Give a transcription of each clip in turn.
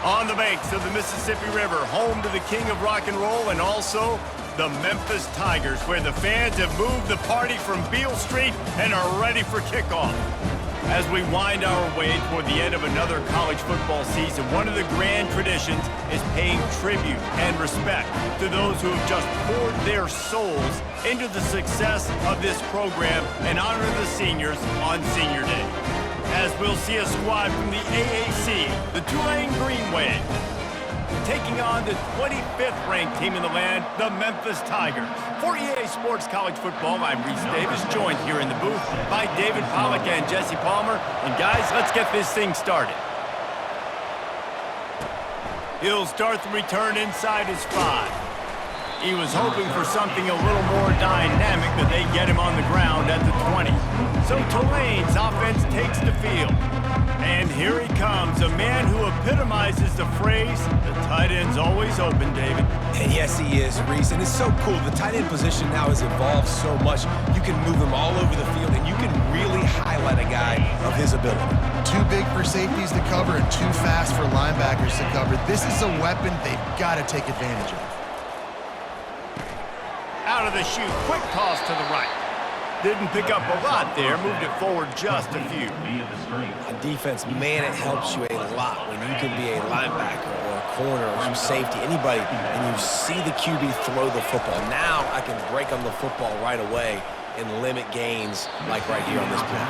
On the banks of the Mississippi River, home to the king of rock and roll and also the Memphis Tigers, where the fans have moved the party from Beale Street and are ready for kickoff. As we wind our way toward the end of another college football season, one of the grand traditions is paying tribute and respect to those who have just poured their souls into the success of this program and honor the seniors on Senior Day. As we'll see a squad from the AAC, the Tulane Green Wave, taking on the 25th ranked team in the land, the Memphis Tigers. For EA Sports College Football, I'm Reese Davis, joined here in the booth by David Pollack and Jesse Palmer. And guys, let's get this thing started. He'll start the return inside his 5. He was hoping for something a little more dynamic, but they get him on the ground at the 20. So Tulane's offense takes the field. And here he comes, a man who epitomizes the phrase, the tight end's always open, David. And yes, he is, Reese. And it's so cool. The tight end position now has evolved so much. You can move him all over the field, and you can really highlight a guy of his ability. Too big for safeties to cover and too fast for linebackers to cover. This is a weapon they've got to take advantage of. Out of the chute, quick toss to the right. Didn't pick up a lot there, moved it forward just a few. On defense, man, it helps you a lot when you can be a linebacker or a corner or some safety, anybody, and you see the QB throw the football. Now I can break on the football right away and limit gains like right here on this play.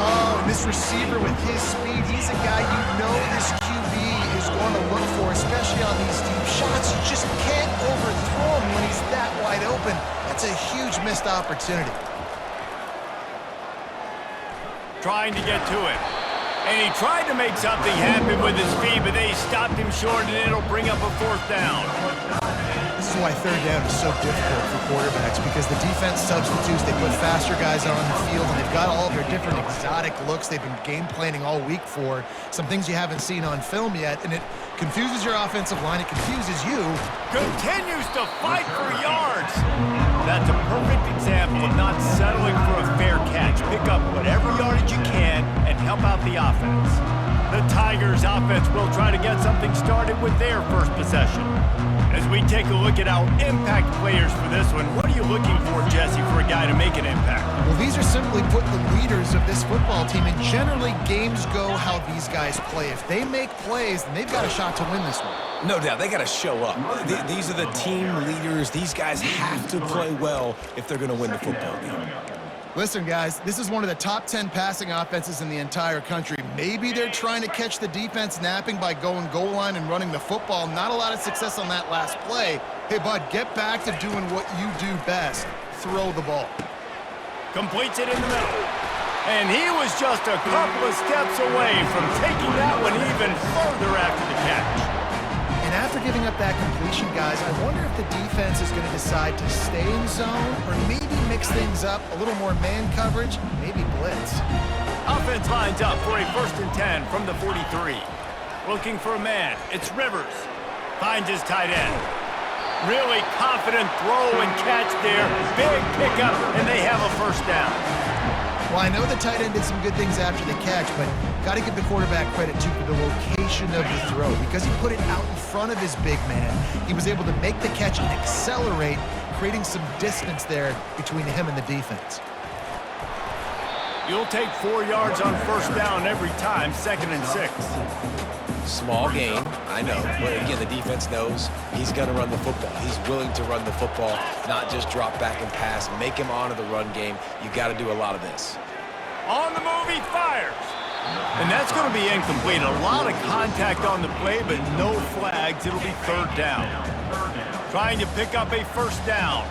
Oh, and this receiver with his speed, he's a guy you know this QB is going to look for, especially on these deep shots. You just can't overthrow him when he's that wide open. That's a huge missed opportunity. Trying to get to it. And he tried to make something happen with his feet, but they stopped him short, and it'll bring up a 4th down. This is why 3rd down is so difficult for quarterbacks, because the defense substitutes. They put faster guys out on the field, and they've got all of their different exotic looks they've been game planning all week for, some things you haven't seen on film yet, and it confuses your offensive line. It confuses you. Continues to fight for yards. That's a perfect example of not settling for a fair catch. Pick up whatever yardage you can and help out the offense. The Tigers' offense will try to get something started with their first possession. As we take a look at our impact players for this one, what are you looking for, Jesse, for a guy to make an impact? Well, these are simply put the leaders of this football team, and generally games go how these guys play. If they make plays, then they've got a shot to win this one. No doubt, they got to show up. These are the team leaders. These guys have to play well if they're going to win the football game. Listen, guys, this is one of the top 10 passing offenses in the entire country. Maybe they're trying to catch the defense napping by going goal line and running the football. Not a lot of success on that last play. Hey, bud, get back to doing what you do best. Throw the ball. Completes it in the middle. And he was just a couple of steps away from taking that one even further after the catch. And after giving up that completion, guys, I wonder if the defense is going to decide to stay in zone or maybe mix things up, a little more man coverage, maybe blitz. Offense lines up for a 1st and 10 from the 43. Looking for a man. It's Rivers. Finds his tight end. Really confident throw and catch there. Big pickup, and they have a 1st down. Well, I know the tight end did some good things after the catch, but got to give the quarterback credit, too, for the location of the throw. Because he put it out in front of his big man, he was able to make the catch and accelerate, creating some distance there between him and the defense. You'll take 4 yards on 1st down every time, 2nd and 6. Small gain, I know, but again, the defense knows he's going to run the football. He's willing to run the football, not just drop back and pass, make him honor the run game. You got to do a lot of this. On the move, he fires. And that's going to be incomplete. A lot of contact on the play, but no flags. It'll be 3rd down. Trying to pick up a 1st down.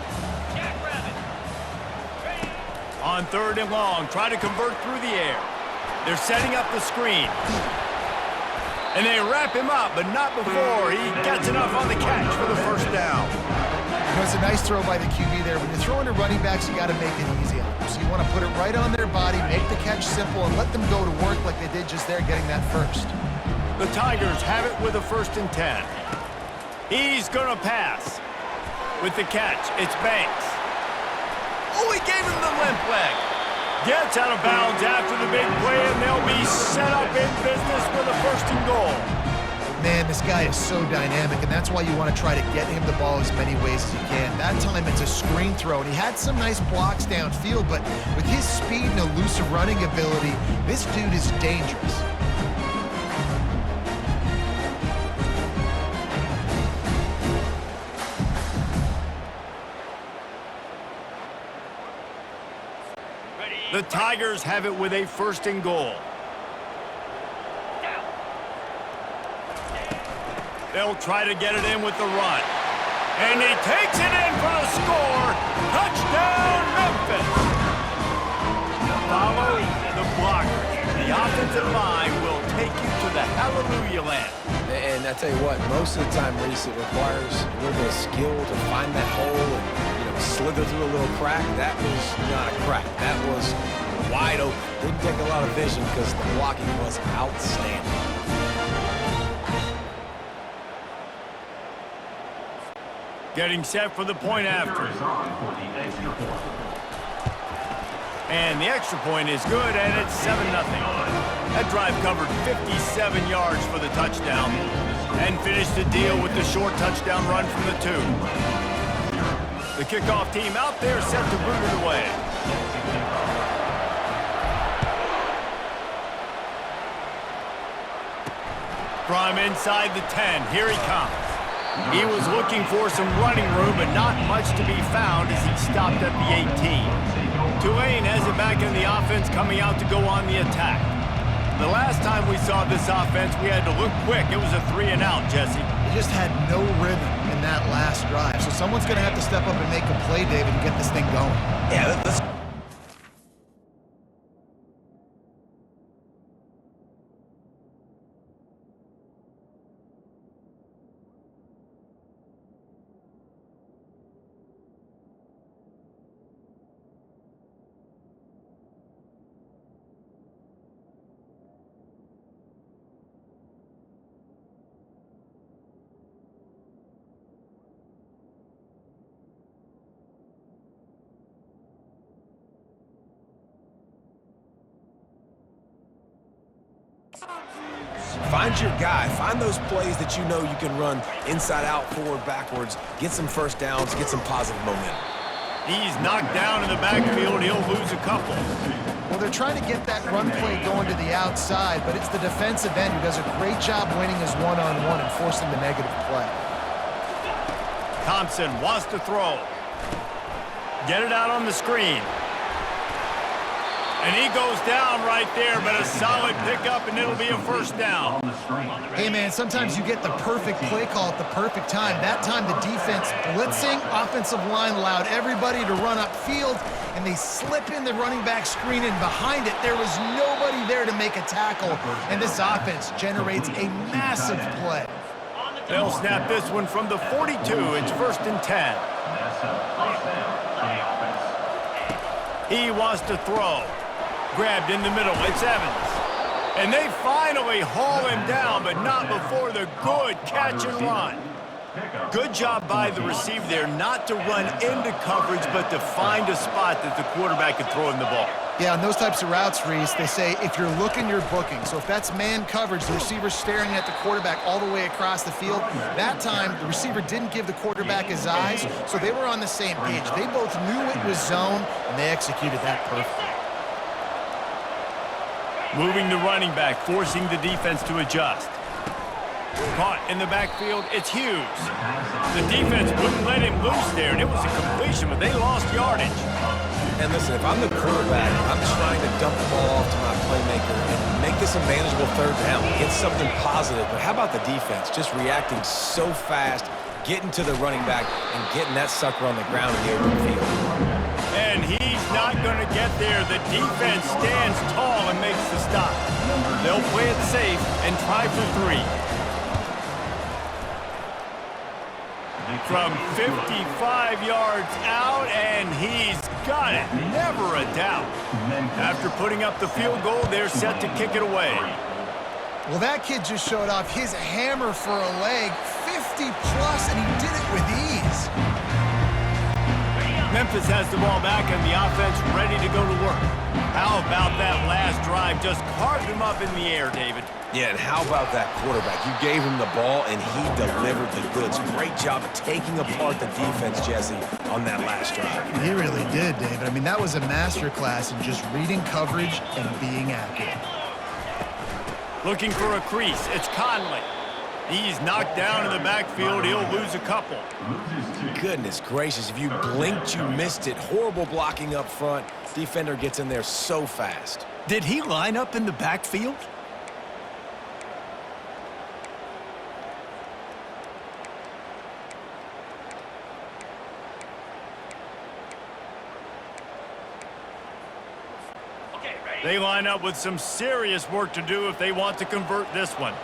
On 3rd and long, try to convert through the air. They're setting up the screen. And they wrap him up, but not before he gets enough on the catch for the 1st down. You know, it's a nice throw by the QB there. When you're throwing to running backs, you got to make it easy on them. So you want to put it right on their body, make the catch simple, and let them go to work like they did just there, getting that 1st. The Tigers have it with a 1st and 10. He's going to pass. With the catch, it's Banks. Oh, he gave him the limp leg. Gets out of bounds after the big play, and they'll be set up in business with a 1st and goal. Man, this guy is so dynamic, and that's why you want to try to get him the ball as many ways as you can. That time it's a screen throw, and he had some nice blocks downfield, but with his speed and elusive running ability, this dude is dangerous. The Tigers have it with a 1st and goal. They'll try to get it in with the run. And he takes it in for the score. Touchdown, Memphis. Follow the blocker. The offensive line will take you to the hallelujah land. And I tell you what, most of the time, Reese, it requires a little bit of skill to find that hole and, slither through a little crack. That was not a crack. That was wide open. Didn't take a lot of vision because the blocking was outstanding. Getting set for the point after. And the extra point is good, and it's 7-0. That drive covered 57 yards for the touchdown and finished the deal with the short touchdown run from the 2. The kickoff team out there set to boot it away. From inside the 10, here he comes. He was looking for some running room, but not much to be found as he stopped at the 18. Tulane has it back in the offense, coming out to go on the attack. The last time we saw this offense, we had to look quick. It was a 3-and-out, Jesse. They just had no rhythm in that last drive. So someone's going to have to step up and make a play, David, and get this thing going. Yeah, let's find your guy. Find those plays that you know you can run inside out, forward, backwards, get some first downs, get some positive momentum. He's knocked down in the backfield. He'll lose a couple. Well, they're trying to get that run play going to the outside, but it's the defensive end who does a great job winning his one-on-one and forcing the negative play. Thompson wants to throw. Get it out on the screen. And he goes down right there, but a solid pickup, and it'll be a 1st down. Hey, man, sometimes you get the perfect play call at the perfect time. That time the defense blitzing, offensive line allowed everybody to run upfield, and they slip in the running back screen, and behind it, there was nobody there to make a tackle, and this offense generates a massive play. They'll snap this one from the 42. It's 1st and 10. He wants to throw. Grabbed in the middle, it's Evans. And they finally haul him down, but not before the good catch and run. Good job by the receiver there not to run into coverage, but to find a spot that the quarterback could throw him the ball. Yeah, on those types of routes, Reese, they say if you're looking, you're booking. So if that's man coverage, the receiver's staring at the quarterback all the way across the field. That time, the receiver didn't give the quarterback his eyes, so they were on the same page. They both knew it was zone, and they executed that perfectly. Moving the running back, forcing the defense to adjust. Caught in the backfield, it's Hughes. The defense wouldn't let him loose there, and it was a completion, but they lost yardage. And listen, if I'm the quarterback, I'm trying to dump the ball off to my playmaker and make this a manageable 3rd down, get something positive. But how about the defense just reacting so fast, getting to the running back, and getting that sucker on the ground in the open field? And he's not going to get there. The defense stands tall and makes the stop. They'll play it safe and try for 3. From 55 yards out, and he's got it. Never a doubt. After putting up the field goal, they're set to kick it away. Well, that kid just showed off his hammer for a leg, 50-plus, and he did it with ease. Memphis has the ball back, and the offense ready to go to work. How about that last drive? Just carved him up in the air, David. Yeah, and how about that quarterback? You gave him the ball, and he delivered the goods. Great job taking apart the defense, Jesse, on that last drive. He really did, David. I mean, that was a masterclass in just reading coverage and being accurate. Looking for a crease. It's Conley. He's knocked down in the backfield. He'll lose a couple. Goodness gracious, if you blinked, you missed it. Horrible blocking up front. Defender gets in there so fast. Did he line up in the backfield? They line up with some serious work to do if they want to convert this one.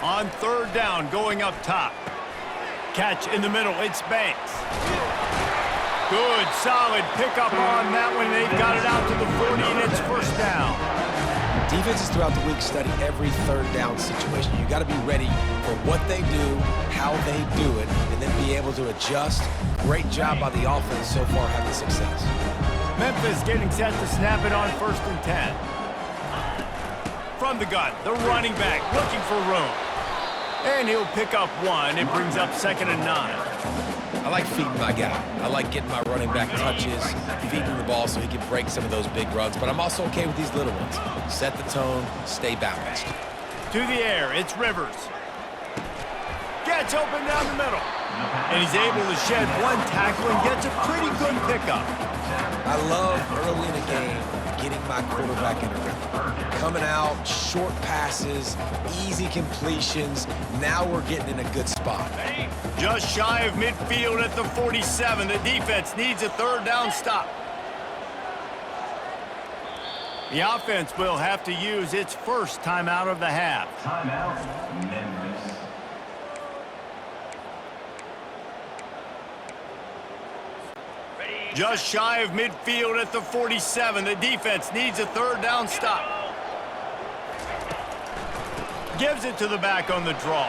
On third down, going up top. Catch in the middle, it's Banks. Good, solid pickup on that one. They've got it out to the 40, and it's first down. Defenses throughout the week study every third down situation. You got to be ready for what they do, how they do it, and then be able to adjust. Great job by the offense so far having success. Memphis getting set to snap it on 1st and 10. From the gun, the running back looking for room. And he'll pick up one. It brings up 2nd and 9. I like feeding my guy. I like getting my running back touches, feeding the ball so he can break some of those big runs. But I'm also okay with these little ones. Set the tone, stay balanced. To the air, it's Rivers. Gets open down the middle. And he's able to shed one tackle and gets a pretty good pickup. I love early in the game getting my quarterback in a rhythm. Coming out, short passes, easy completions. Now we're getting in a good spot. Just shy of midfield at the 47. The defense needs a third down stop. The offense will have to use its first timeout of the half. Timeout, Memphis. Just shy of midfield at the 47. The defense needs a third down stop. Gives it to the back on the draw.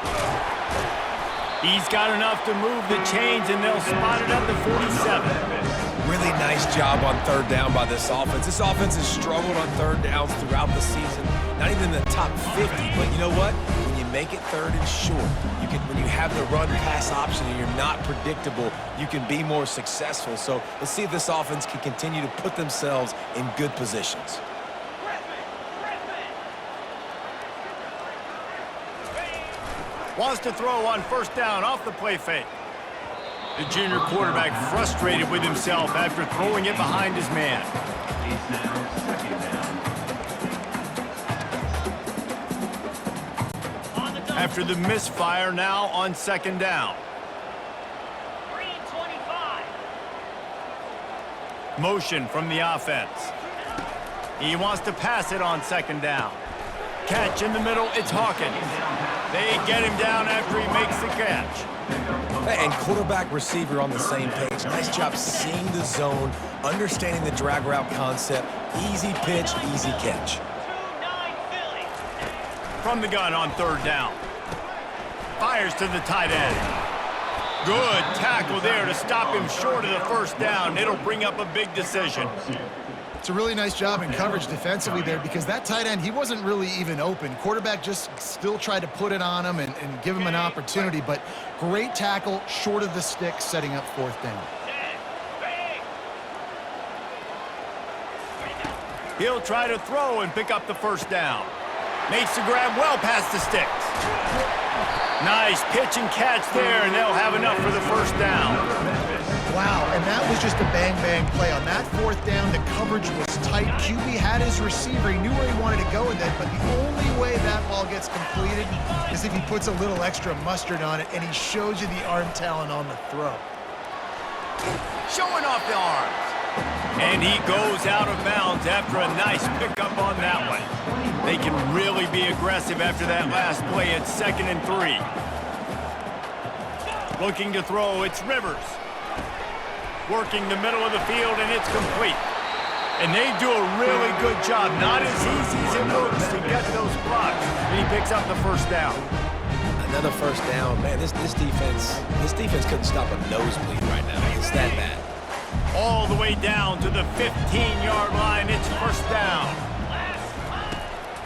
He's got enough to move the chains, and they'll spot it at the 47. Really nice job on third down by this offense. This offense has struggled on third downs throughout the season. Not even in the top 50, but you know what? When you make it third and short, when you have the run-pass option and you're not predictable, you can be more successful. So let's see if this offense can continue to put themselves in good positions. Wants to throw on 1st down off the play fake. The junior quarterback frustrated with himself after throwing it behind his man. It's now 2nd down. After the misfire, now on 2nd down. 3:25. Motion from the offense. He wants to pass it on 2nd down. Catch in the middle, it's Hawkins. They get him down after he makes the catch. And quarterback receiver on the same page. Nice job seeing the zone, understanding the drag route concept. Easy pitch, easy catch. 2-9 Philly. From the gun on 3rd down. Fires to the tight end. Good tackle there to stop him short of the 1st down. It'll bring up a big decision. It's a really nice job in coverage defensively there because that tight end, he wasn't really even open. Quarterback just still tried to put it on him and give him an opportunity, but great tackle, short of the stick, setting up 4th down. He'll try to throw and pick up the 1st down. Makes the grab well past the sticks. Nice pitch and catch there, and they'll have enough for the 1st down. Wow, and that was just a bang-bang play. On that 4th down, the coverage was tight. QB had his receiver. He knew where he wanted to go with it, but the only way that ball gets completed is if he puts a little extra mustard on it, and he shows you the arm talent on the throw. Showing off the arms. And he goes out of bounds after a nice pickup on that one. They can really be aggressive after that last play. It's 2nd and 3. Looking to throw, it's Rivers. Working the middle of the field, and it's complete. And they do a really good job. Not as easy as it looks to get those blocks. And he picks up the 1st down. Another 1st down. Man, this defense couldn't stop a nosebleed right now. It's that bad. All the way down to the 15-yard line. It's first down.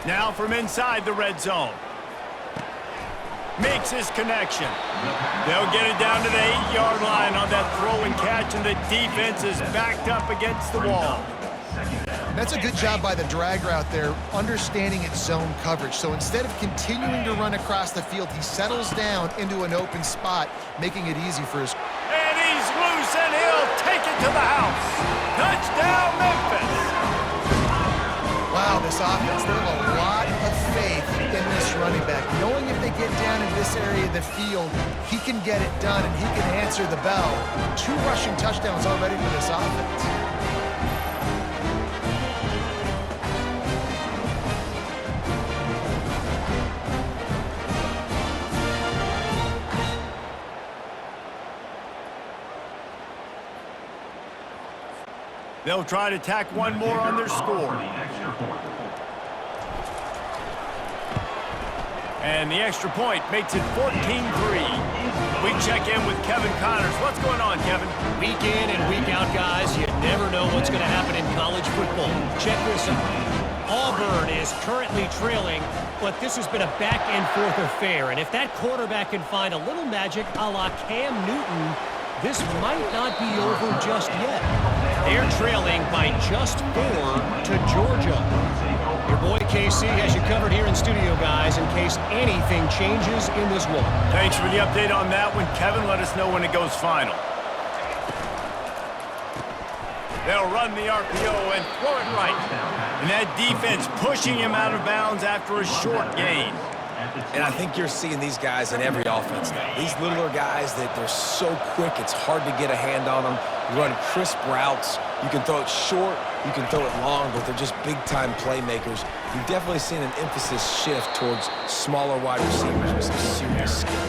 Now from inside the red zone. Makes his connection. They'll get it down to the 8-yard line on that throw and catch, and the defense is backed up against the wall. That's a good job by the drag route there, understanding its zone coverage. So instead of continuing to run across the field, he settles down into an open spot, making it easy for his... And he's loose, and he'll take it to the house. Touchdown, Memphis. Wow, this offense, they have a lot of faith in this running back. Knowing if they get down in this area of the field, he can get it done and he can answer the bell. 2 rushing touchdowns already for this offense. They'll try to tack one more on their score. And the extra point makes it 14-3. We check in with Kevin Connors. What's going on, Kevin? Week in and week out, guys, you never know what's going to happen in college football. Check this out. Auburn is currently trailing, but this has been a back-and-forth affair. And if that quarterback can find a little magic a la Cam Newton, this might not be over just yet. They're trailing by just 4 to Georgia. Your boy KC has you covered here in studio, guys, in case anything changes in this one. Thanks for the update on that one, Kevin. Let us know when it goes final. They'll run the RPO and throw it right. And that defense pushing him out of bounds after a short gain. And I think you're seeing these guys in every offense now. These littler guys, they're so quick, it's hard to get a hand on them. You run crisp routes. You can throw it short, you can throw it long, but they're just big-time playmakers. You've definitely seen an emphasis shift towards smaller wide receivers with some serious skill.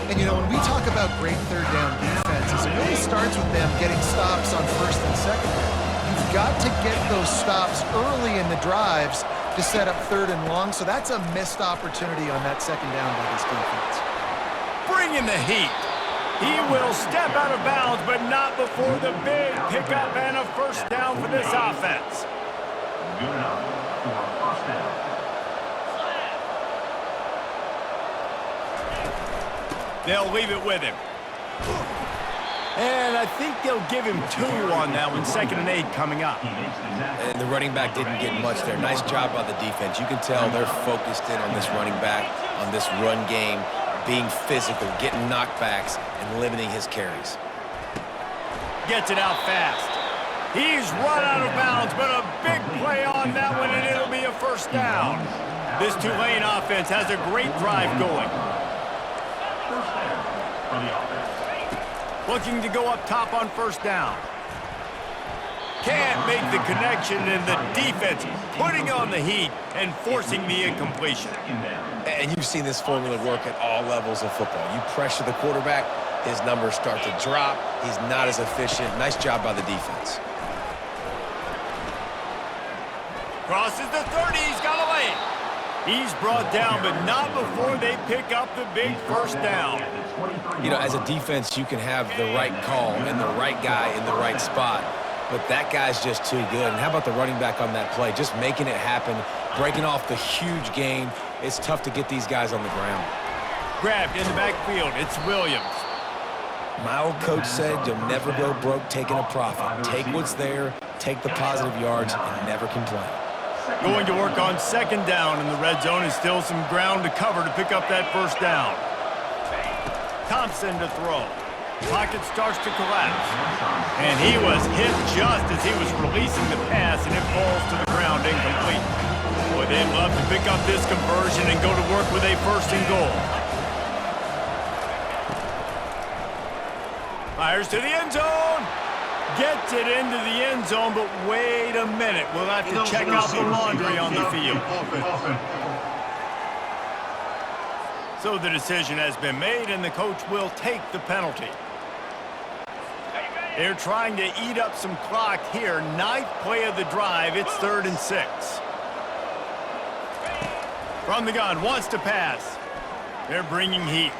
And, you know, when we talk about great third down defenses, it really starts with them getting stops on first and second down. You've got to get those stops early in the drives to set up third and long, so that's a missed opportunity on that second down by this defense. Bring in the heat. He will step out of bounds, but not before the big pickup and a first down for this offense. Good enough for a first down. They'll leave it with him. And I think they'll give him 2 on that one. 2nd and 8 coming up. And the running back didn't get much there. Nice job by the defense. You can tell they're focused in on this running back, on this run game, being physical, getting knockbacks, and limiting his carries. Gets it out fast. He's run out of bounds, but a big play on that one, and it'll be a first down. This Tulane offense has a great drive going. First down for the offense. Looking to go up top on first down. Can't make the connection, and the defense putting on the heat and forcing the incompletion. And you've seen this formula work at all levels of football. You pressure the quarterback, his numbers start to drop. He's not as efficient. Nice job by the defense. Crosses the 30. He's got a lane. He's brought down, but not before they pick up the big first down. You know, as a defense, you can have the right call and the right guy in the right spot, but that guy's just too good. And how about the running back on that play? Just making it happen, breaking off the huge gain. It's tough to get these guys on the ground. Grabbed in the backfield. It's Williams. My old coach said you'll never go broke taking a profit. Take what's there, take the positive yards, and never complain. Going to work on 2nd down in the red zone, and still some ground to cover to pick up that first down. Thompson to throw. Pocket starts to collapse. And he was hit just as he was releasing the pass, and it falls to the ground incomplete. Boy, they'd love to pick up this conversion and go to work with a 1st and goal. Fires to the end zone. Gets it into the end zone, but wait a minute. We'll have to check out the laundry on the field. So the decision has been made, and the coach will take the penalty. They're trying to eat up some clock here. 9th play of the drive. It's 3rd and 6. From the gun, wants to pass. They're bringing heat.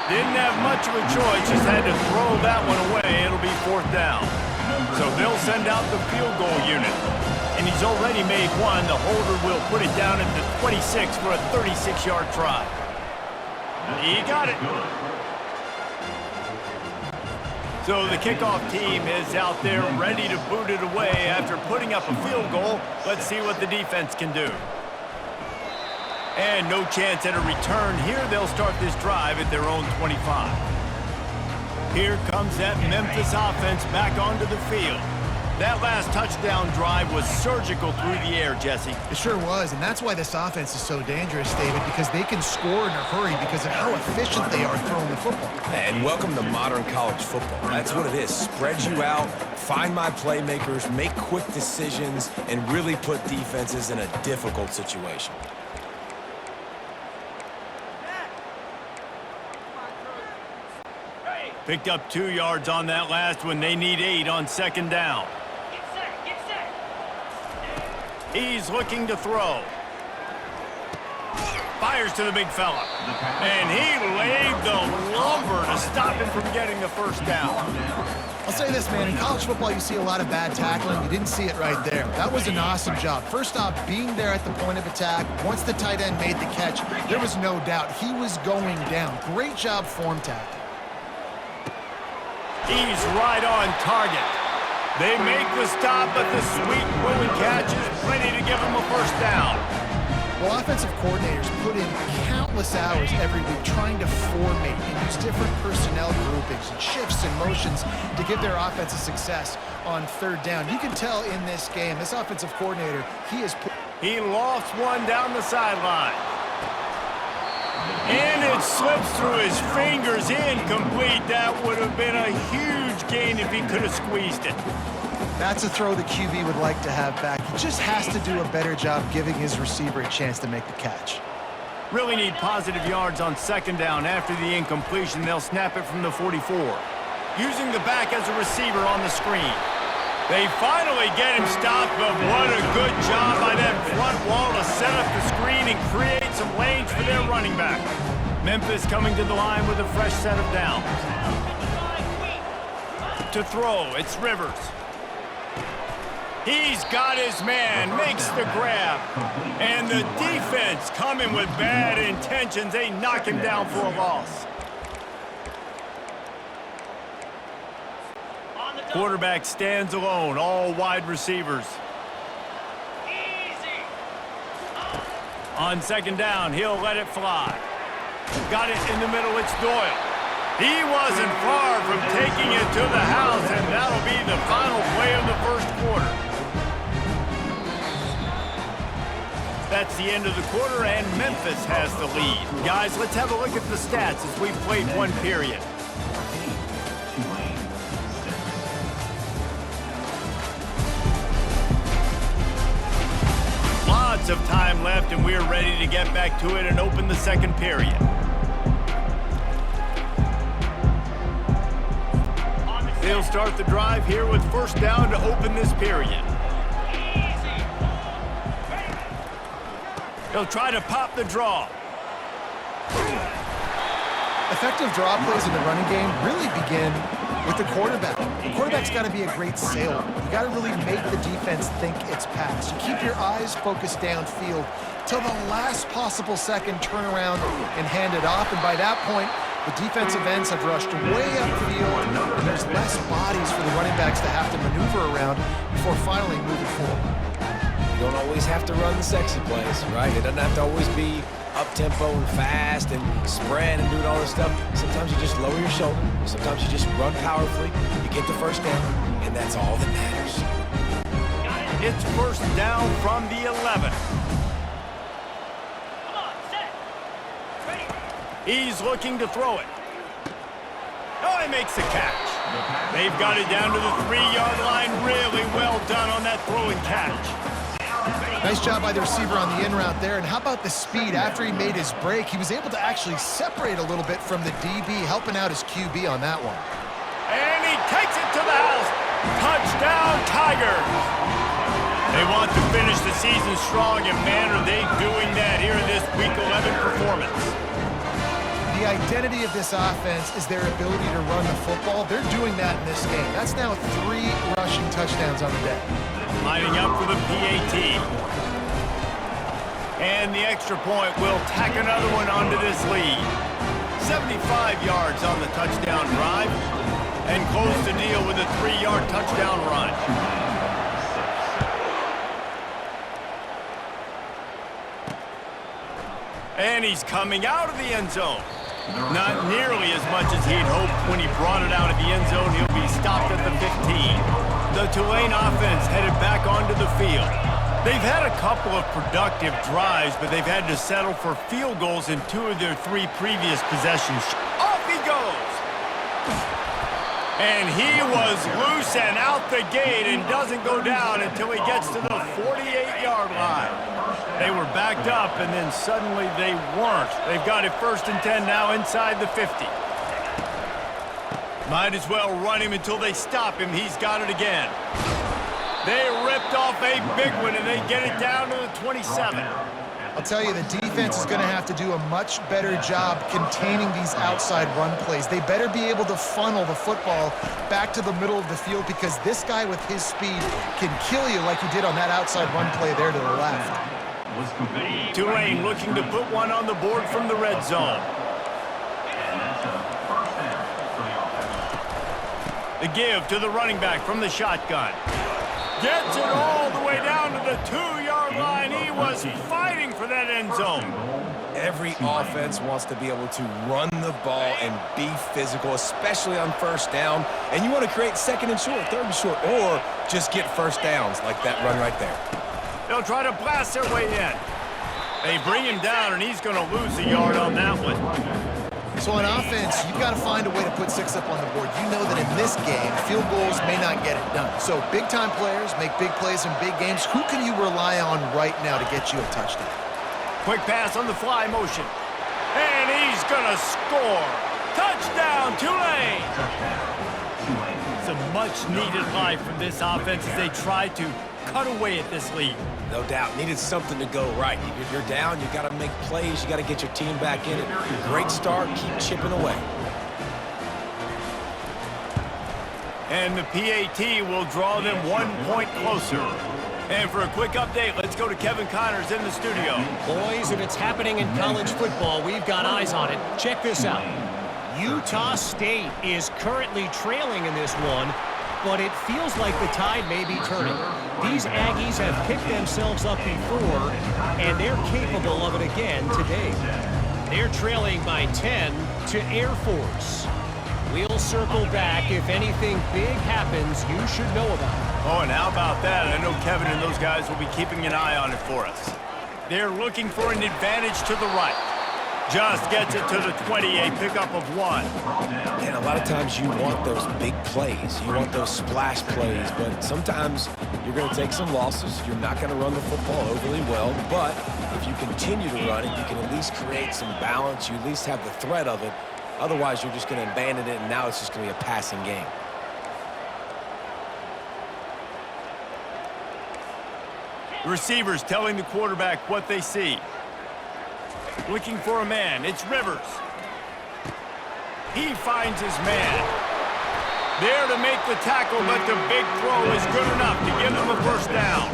Didn't have much of a choice, just had to throw that one away. It'll be 4th down. So they'll send out the field goal unit. And he's already made one. The holder will put it down at the 26 for a 36-yard try. He got it. So the kickoff team is out there ready to boot it away after putting up a field goal. Let's see what the defense can do. And no chance at a return here. They'll start this drive at their own 25. Here comes that Memphis offense back onto the field. That last touchdown drive was surgical through the air, Jesse. It sure was, and that's why this offense is so dangerous, David, because they can score in a hurry because of how efficient they are throwing the football. And welcome to modern college football. That's what it is. Spread you out, find my playmakers, make quick decisions, and really put defenses in a difficult situation. Picked up 2 yards on that last one. They need 8 on 2nd down. Get set. He's looking to throw. Fires to the big fella. And he laid the lumber to stop him from getting the 1st down. I'll say this, man, in college football you see a lot of bad tackling. You didn't see it right there. That was an awesome job. First off, being there at the point of attack. Once the tight end made the catch, there was no doubt he was going down. Great job form tackling. He's right on target. They make the stop, but the sweet rolling catch is plenty to give him a 1st down. Well, offensive coordinators put in countless hours every week trying to formate and use different personnel groupings and shifts and motions to give their offense a success on 3rd down. You can tell in this game, this offensive coordinator, He lofts one down the sideline. And it slips through his fingers, incomplete. That would have been a huge gain if he could have squeezed it. That's a throw the QB would like to have back. He just has to do a better job giving his receiver a chance to make the catch. Really need positive yards on 2nd down. After the incompletion, they'll snap it from the 44. Using the back as a receiver on the screen. They finally get him stopped, but what a good job by that front wall to set up the screen and create some lanes for their running back. Memphis coming to the line with a fresh set of downs. To throw, it's Rivers. He's got his man, makes the grab. And the defense coming with bad intentions. They knock him down for a loss. Quarterback stands alone, all wide receivers. Easy. On 2nd down, he'll let it fly. Got it in the middle, it's Doyle. He wasn't far from taking it to the house, and that'll be the final play of the 1st quarter. That's the end of the quarter, and Memphis has the lead. Guys, let's have a look at the stats as we've played 1 period. Lots of time left, and we're ready to get back to it and open the 2nd period. They'll start the drive here with 1st down to open this period. They'll try to pop the draw. Effective draw plays in the running game really begin with the quarterback. The quarterback's got to be a great sailor. You got to really make the defense think it's pass. You keep your eyes focused downfield till the last possible second, turn around and hand it off. And by that point, the defensive ends have rushed way upfield, and there's less bodies for the running backs to have to maneuver around before finally moving forward. You don't always have to run the sexy plays, right? It doesn't have to always be up-tempo and fast and spread and doing all this stuff. Sometimes you just lower your shoulder. Sometimes you just run powerfully. You get the 1st down, and that's all that matters. It's 1st down from the 11. Come on, set. Ready. He's looking to throw it. Oh, he makes the catch. They've got it down to the 3-yard line. Really well done on that throw and catch. Nice job by the receiver on the in route there. And how about the speed? After he made his break, he was able to actually separate a little bit from the DB, helping out his QB on that one. And he takes it to the house. Touchdown, Tigers. They want to finish the season strong, and man, are they doing that here in this Week 11 performance. The The identity of this offense is their ability to run the football. They're doing that in this game. That's now 3 rushing touchdowns on the day. Lining up for the PAT. And the extra point will tack another one onto this lead. 75 yards on the touchdown drive. And close the deal with a 3-yard touchdown run. And he's coming out of the end zone. Not nearly as much as he'd hoped when he brought it out of the end zone. He'll be stopped at the 15. The Tulane offense headed back onto the field. They've had a couple of productive drives, but they've had to settle for field goals in 2 of their 3 previous possessions. Off he goes! And he was loose and out the gate and doesn't go down until he gets to the 48-yard line. They were backed up, and then suddenly they weren't. They've got it 1st and 10 now inside the 50. Might as well run him until they stop him. He's got it again. They ripped off a big one, and they get it down to the 27. I'll tell you, the defense is going to have to do a much better job containing these outside run plays. They better be able to funnel the football back to the middle of the field, because this guy with his speed can kill you like he did on that outside run play there to the left. Tulane looking to put one on the board from the red zone. The give to the running back from the shotgun. Gets it all the way down to the 2-yard line. He was fighting for that end zone. Every offense wants to be able to run the ball and be physical, especially on 1st down. And you want to create 2nd and short, 3rd and short, or just get 1st downs like that run right there. They'll try to blast their way in. They bring him down, and he's going to lose a yard on that one. So on offense, you've got to find a way to put 6 up on the board. You know that in this game, field goals may not get it done. So big-time players make big plays in big games. Who can you rely on right now to get you a touchdown? Quick pass on the fly motion. And he's going to score. Touchdown, Tulane! It's a much-needed life from this offense as they try to cut away at this lead. No doubt. Needed something to go right. You're down. You got to make plays. You got to get your team back in it. Great start. Keep chipping away. And the PAT will draw them 1 point closer. And for a quick update, let's go to Kevin Connors in the studio. Boys, if it's happening in college football, we've got eyes on it. Check this out. Utah State is currently trailing in this one, but it feels like the tide may be turning. These Aggies have picked themselves up before, and they're capable of it again today. They're trailing by 10 to Air Force. We'll circle back. If anything big happens, you should know about it. Oh, and how about that? I know Kevin and those guys will be keeping an eye on it for us. They're looking for an advantage to the right. Just gets it to the 20, a pickup of 1. And a lot of times you want those big plays. You want those splash plays, but sometimes you're going to take some losses. You're not going to run the football overly well, but if you continue to run it, you can at least create some balance. You at least have the threat of it. Otherwise, you're just going to abandon it, and now it's just going to be a passing game. The receivers telling the quarterback what they see. Looking for a man. It's Rivers. He finds his man. There to make the tackle, but the big throw is good enough to give them a 1st down.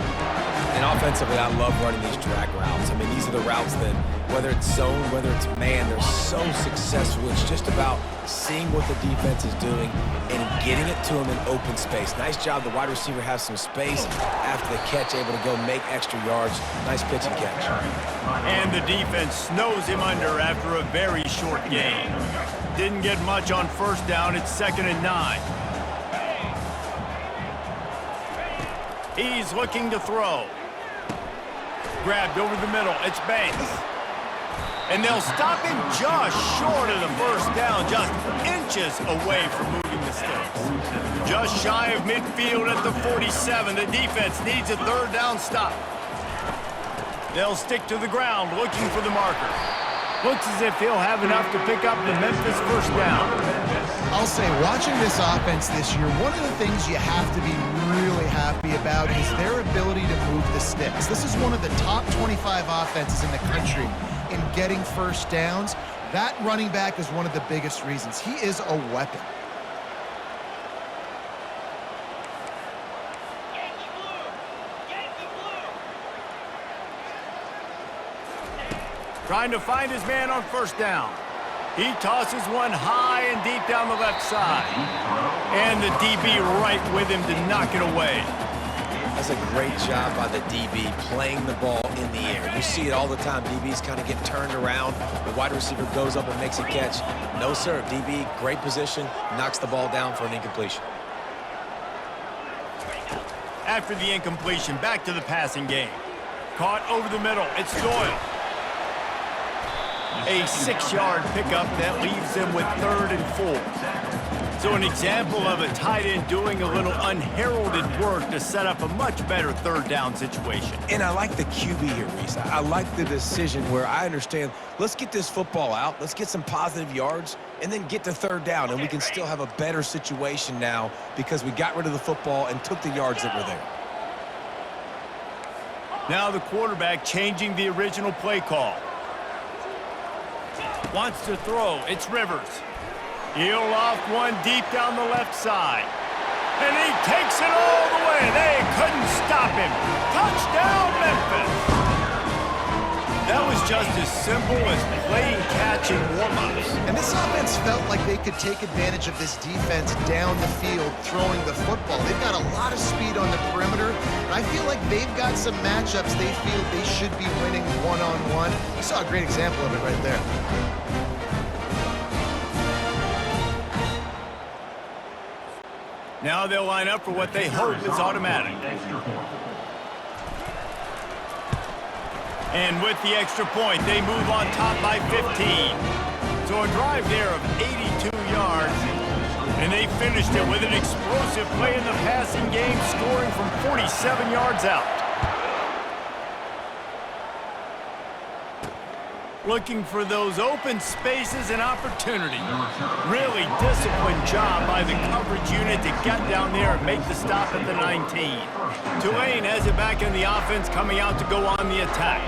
And offensively, I love running these drag routes. I mean, these are the routes that, whether it's zone, whether it's man, they're so successful. It's just about seeing what the defense is doing and getting it to them in open space. Nice job. The wide receiver has some space after the catch, able to go make extra yards. Nice pitch and catch. And the defense snows him under after a very short gain. Didn't get much on 1st down. It's 2nd and 9. He's looking to throw. Grabbed over the middle. It's Banks. And they'll stop him just short of the 1st down, just inches away from moving the sticks. Just shy of midfield at the 47. The defense needs a 3rd down stop. They'll stick to the ground looking for the marker. Looks as if he'll have enough to pick up the Memphis 1st down. I'll say, watching this offense this year, one of the things you have to be really happy about is their ability to move the sticks. This is one of the top 25 offenses in the country in getting 1st downs. That running back is one of the biggest reasons. He is a weapon. Yankee blue! Yankee blue! Trying to find his man on first down. He tosses one high and deep down the left side. And the DB right with him to knock it away. That's a great job by the DB playing the ball in the air. You see it all the time. DBs kind of get turned around. The wide receiver goes up and makes a catch. No, sir. DB, great position, knocks the ball down for an incompletion. After the incompletion, back to the passing game. Caught over the middle. It's Doyle. A 6-yard pickup that leaves them with 3rd and 4. So an example of a tight end doing a little unheralded work to set up a much better 3rd down situation. And I like the QB here, Reese. I like the decision where I understand, let's get this football out, let's get some positive yards, and then get to 3rd down, and we can still have a better situation now because we got rid of the football and took the yards that were there. Now the quarterback changing the original play call. Wants to throw. It's Rivers. He'll off one deep down the left side. And he takes it all the way. They couldn't stop him. Touchdown, Memphis. That was just as simple as playing catch and warm-ups. And this offense felt like they could take advantage of this defense down the field throwing the football. They've got a lot of speed on the perimeter, and I feel like they've got some matchups they feel they should be winning one-on-one. You saw a great example of it right there. Now they'll line up for what they hope is automatic. And with the extra point, they move on top by 15. So a drive there of 82 yards. And they finished it with an explosive play in the passing game, scoring from 47 yards out. Looking for those open spaces and opportunity. Really disciplined job by the coverage unit to get down there and make the stop at the 19. Tulane has it back in the offense, coming out to go on the attack.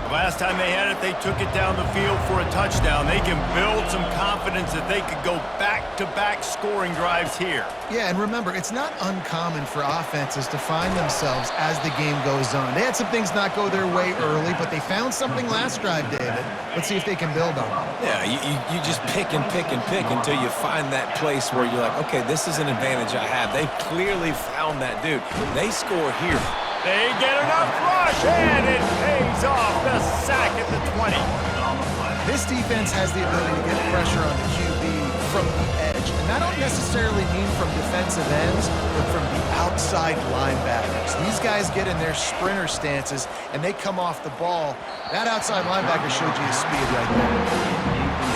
The last time they had it, they took it down the field for a touchdown. They can build some confidence that they could go back-to-back scoring drives here. Yeah, and remember, it's not uncommon for offenses to find themselves as the game goes on. They had some things not go their way early, but they found something last drive, David. Let's see if they can build on it. Yeah, you just pick and pick and pick until you find that place where you're like, okay, this is an advantage I have. They clearly found that dude. They score here. They get enough rush, and it pays off. The sack at the 20. This defense has the ability to get pressure on the QB from the edge. And I don't necessarily mean from defensive ends, but from the outside linebackers. These guys get in their sprinter stances, and they come off the ball. That outside linebacker showed you his speed right there.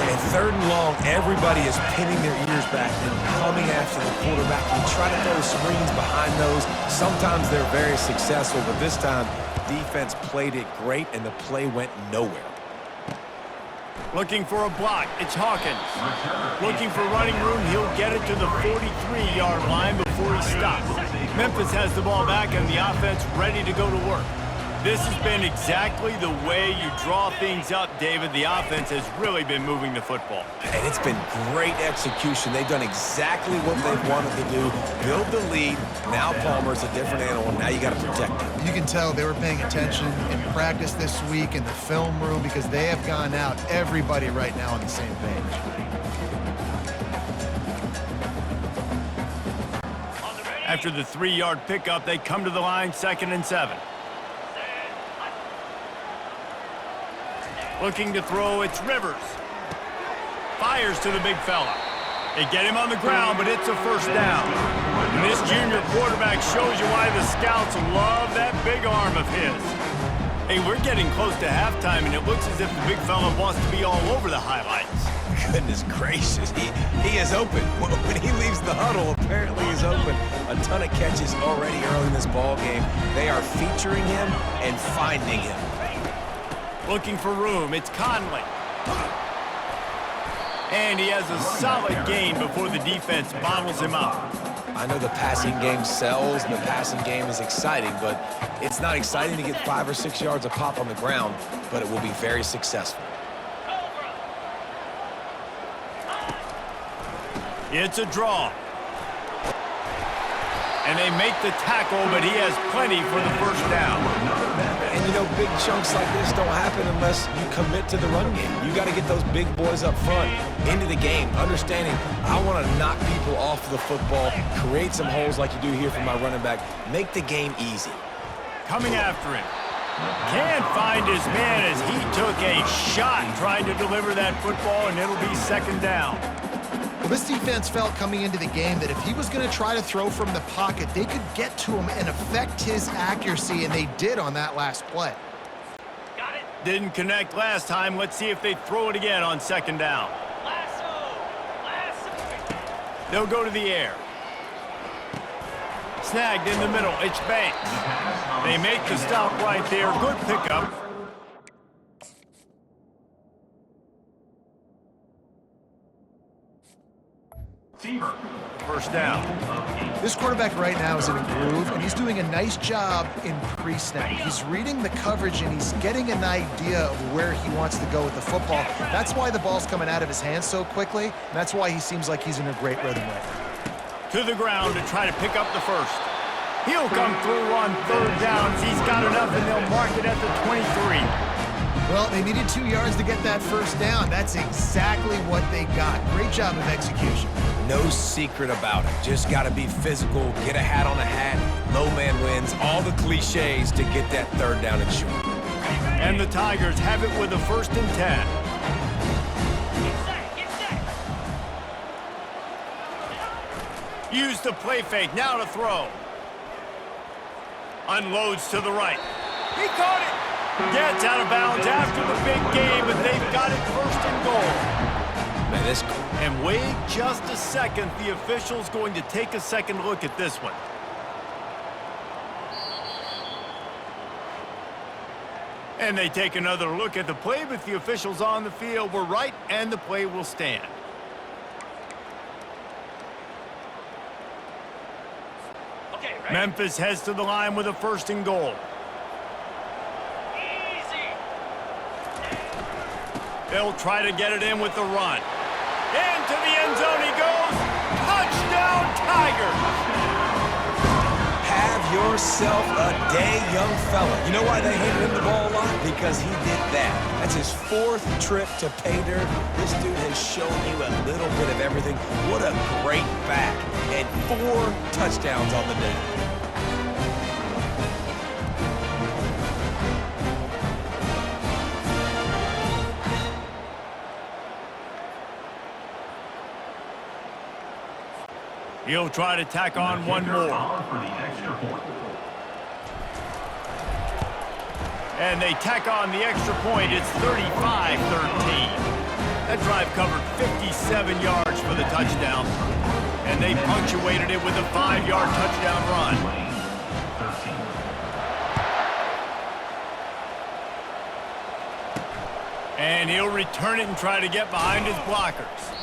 And 3rd and long, everybody is pinning their ears back and coming after the quarterback. You try to throw screens behind those. Sometimes they're very successful, but this time, defense played it great, and the play went nowhere. Looking for a block, it's Hawkins. Looking for running room, he'll get it to the 43-yard line before he stops. Memphis has the ball back and the offense ready to go to work. This has been exactly the way you draw things up, David. The offense has really been moving the football. And it's been great execution. They've done exactly what they've wanted to do. Build the lead. Now Palmer's a different animal. Now you got to protect him. You can tell they were paying attention in practice this week in the film room because they have gone out, everybody right now on the same page. After the 3-yard pickup, they come to the line, 2nd and 7. Looking to throw, it's Rivers. Fires to the big fella. They get him on the ground, but it's a 1st down. And this junior quarterback shows you why the scouts love that big arm of his. Hey, we're getting close to halftime, and it looks as if the big fella wants to be all over the highlights. Goodness gracious, he is open. When he leaves the huddle, apparently he's open. A ton of catches already early in this ball game. They are featuring him and finding him. Looking for room, it's Conley. And he has a solid gain before the defense bottles him up. I know the passing game sells, and the passing game is exciting, but it's not exciting to get 5 or 6 yards a pop on the ground, but it will be very successful. It's a draw. And they make the tackle, but he has plenty for the first down. And, you know, big chunks like this don't happen unless you commit to the run game. You got to get those big boys up front into the game, understanding I want to knock people off the football, create some holes like you do here from my running back, make the game easy. Coming after him. Can't find his man as he took a shot trying to deliver that football, and it'll be second down. Well, this defense felt coming into the game that if he was going to try to throw from the pocket, they could get to him and affect his accuracy, and they did on that last play. Got it. Didn't connect last time. Let's see if they throw it again on second down. Lasso. They'll go to the air. Snagged in the middle. It's Banks. They make the stop right there. Good pickup. First down. This quarterback right now is in a groove, and he's doing a nice job in pre-snap. He's reading the coverage, and he's getting an idea of where he wants to go with the football. That's why the ball's coming out of his hands so quickly, and that's why he seems like he's in a great rhythm right now. To the ground to try to pick up the first. He'll come through on third downs. He's got enough, and they'll mark it at the 23. Well, they needed 2 yards to get that first down. That's exactly what they got. Great job of execution. No secret about it. Just got to be physical, get a hat on a hat, low man wins, all the cliches to get that third down and short. And the Tigers have it with a 1st and 10. Get set. Use the play fake, now to throw. Unloads to the right. He caught it. Gets out of bounds after the big game, but they've got it 1st and goal. Man, this... And wait just a second. The official's going to take a second look at this one. And they take another look at the play, but the officials on the field were right, and the play will stand. Okay, ready. Memphis heads to the line with a 1st and goal. Easy. They'll try to get it in with the run. Into the end zone he goes. Touchdown, Tigers! Have yourself a day, young fella. You know why they handed him the ball a lot? Because he did that. That's his 4th trip to pay dirt. This dude has shown you a little bit of everything. What a great back. And 4 touchdowns on the day. He'll try to tack on one more. And they tack on the extra point. It's 35-13. That drive covered 57 yards for the touchdown. And they punctuated it with a 5-yard touchdown run. And he'll return it and try to get behind his blockers.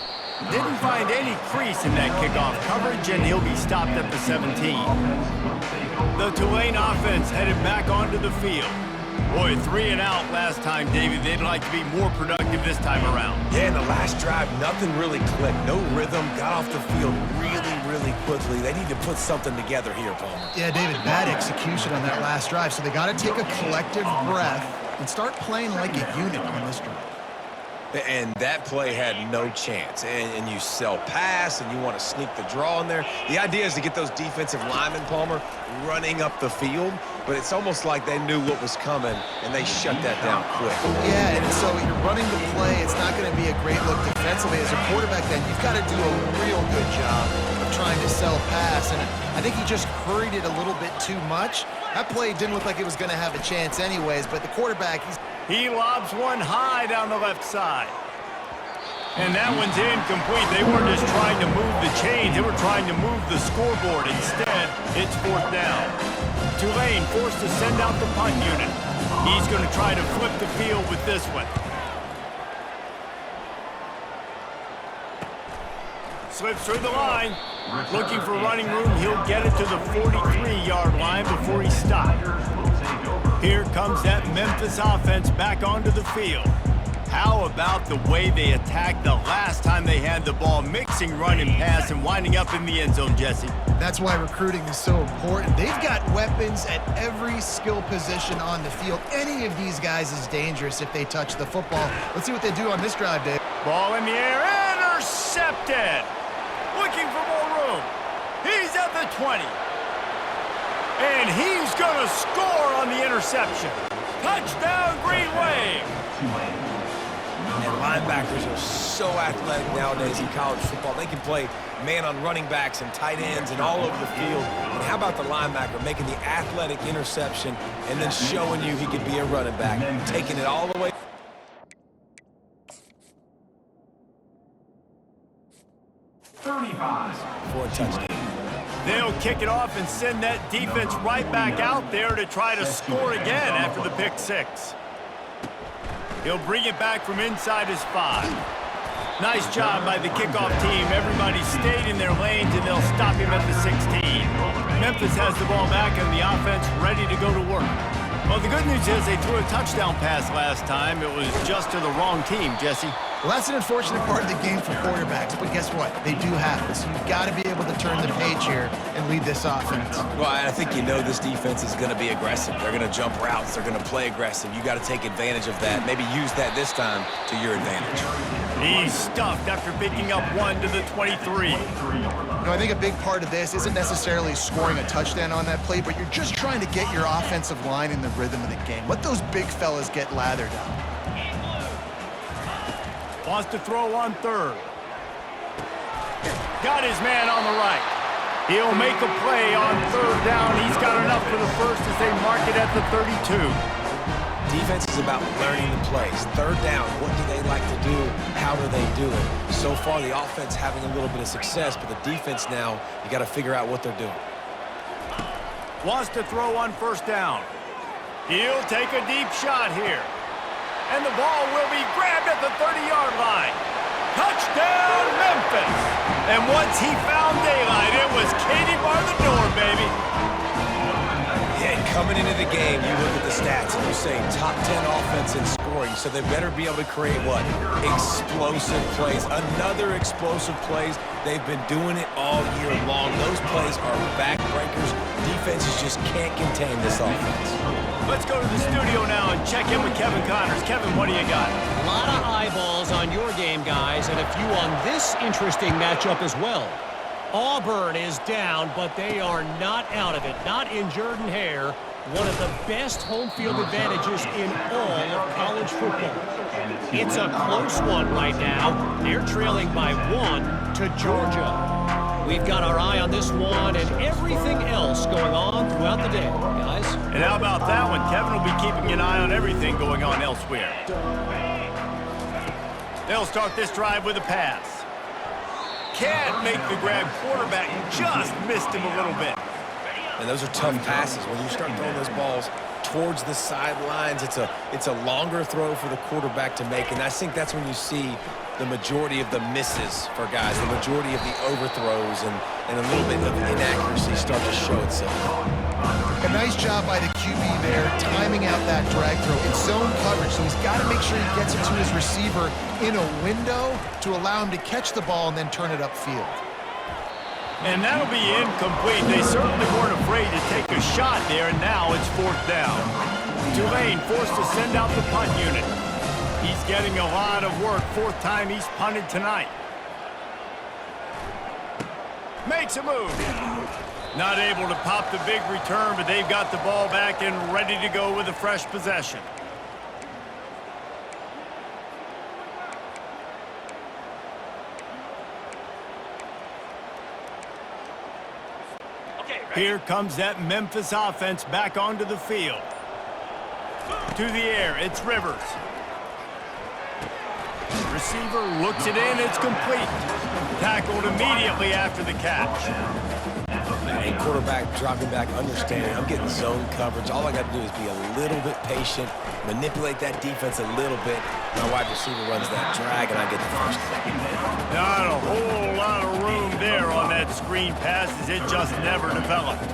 Didn't find any crease in that kickoff coverage, and he'll be stopped at the 17. The Tulane offense headed back onto the field. Boy, 3 and out last time, David. They'd like to be more productive this time around. Yeah, in the last drive, nothing really clicked. No rhythm, got off the field really quickly. They need to put something together here, Palmer. Yeah, David, bad execution on that last drive, so they got to take a collective breath and start playing like a unit on this drive. And that play had no chance. And you sell pass, and you want to sneak the draw in there. The idea is to get those defensive linemen, Palmer, running up the field. But it's almost like they knew what was coming, and they shut that down quick. Yeah, and so you're running the play. It's not going to be a great look defensively. As a quarterback, then, you've got to do a real good job of trying to sell pass. And I think he just hurried it a little bit too much. That play didn't look like it was going to have a chance anyways, but the quarterback, He lobs one high down the left side. And that one's incomplete. They weren't just trying to move the chains. They were trying to move the scoreboard. Instead, it's 4th down. Tulane forced to send out the punt unit. He's going to try to flip the field with this one. Slips through the line. Looking for running room. He'll get it to the 43-yard line before he stopped. Here comes that Memphis offense back onto the field. How about the way they attacked the last time they had the ball, mixing run and pass and winding up in the end zone, Jesse? That's why recruiting is so important. They've got weapons at every skill position on the field. Any of these guys is dangerous if they touch the football. Let's see what they do on this drive, Dave. Ball in the air, intercepted. Looking for more room. He's at the 20. And he's going to score on the interception. Touchdown, Green Wave. And linebackers are so athletic nowadays in college football. They can play man on running backs and tight ends and all over the field. And how about the linebacker making the athletic interception and then showing you he could be a running back, taking it all the way. 35. For a touchdown. They'll kick it off and send that defense right back out there to try to score again after the pick six. He'll bring it back from inside his 5. Nice job by the kickoff team. Everybody stayed in their lanes, and they'll stop him at the 16. Memphis has the ball back, and the offense ready to go to work. Well, the good news is they threw a touchdown pass last time. It was just to the wrong team, Jesse. Well, that's an unfortunate part of the game for quarterbacks, but guess what? They do have this. You've got to be able to turn the page here and lead this offense. Well, I think you know this defense is going to be aggressive. They're going to jump routes. They're going to play aggressive. You got to take advantage of that. Maybe use that this time to your advantage. He's stuffed after picking up 1 to the 23. I think a big part of this isn't necessarily scoring a touchdown on that play, but you're just trying to get your offensive line in the rhythm of the game. Let those big fellas get lathered up. Wants to throw on 3rd. Got his man on the right. He'll make a play on 3rd down. He's got enough for the first as they mark it at the 32. Defense is about learning the plays. 3rd down, what do they like to do? How do they do it? So far, the offense having a little bit of success, but the defense now, you got to figure out what they're doing. Wants to throw on 1st down. He'll take a deep shot here. And the ball will be grabbed at the 30-yard line. Touchdown, Memphis! And once he found daylight, it was Katie bar the door, baby. Yeah, and coming into the game, you look at the stats and you say top 10 offense in scoring, so they better be able to create what? Explosive plays. Another explosive plays. They've been doing it all year long. Those plays are backbreakers. Defenses just can't contain this offense. Let's go to the studio now and check in with Kevin Connors. Kevin, what do you got? A lot of eyeballs on your game, guys, and a few on this interesting matchup as well. Auburn is down, but they are not out of it. Not in Jordan-Hare, one of the best home field advantages in all of college football. It's a close one right now. They're trailing by 1 to Georgia. We've got our eye on this one and everything else going on throughout the day, guys. And how about that one? Kevin will be keeping an eye on everything going on elsewhere. They'll start this drive with a pass. Can't make the grab. Quarterback just missed him a little bit. And those are tough passes. When you start throwing those balls towards the sidelines, it's a longer throw for the quarterback to make. And I think that's when you see the majority of the misses for guys, the majority of the overthrows and a little bit of inaccuracy start to show itself. A nice job by the QB there, timing out that drag throw. It's zone coverage, so he's got to make sure he gets it to his receiver in a window to allow him to catch the ball and then turn it upfield. And that'll be incomplete. They certainly weren't afraid to take a shot there, and now it's 4th down. Tulane forced to send out the punt unit. He's getting a lot of work. 4th time he's punted tonight. Makes a move. Not able to pop the big return, but they've got the ball back and ready to go with a fresh possession. Here comes that Memphis offense back onto the field. To the air, it's Rivers. Receiver looks it in, it's complete. Tackled immediately after the catch. And quarterback dropping back, understanding I'm getting zone coverage. All I got to do is be a little bit patient, manipulate that defense a little bit. My wide receiver runs that drag, and I get the first down. Not a whole lot of room there on that screen pass as it just never developed.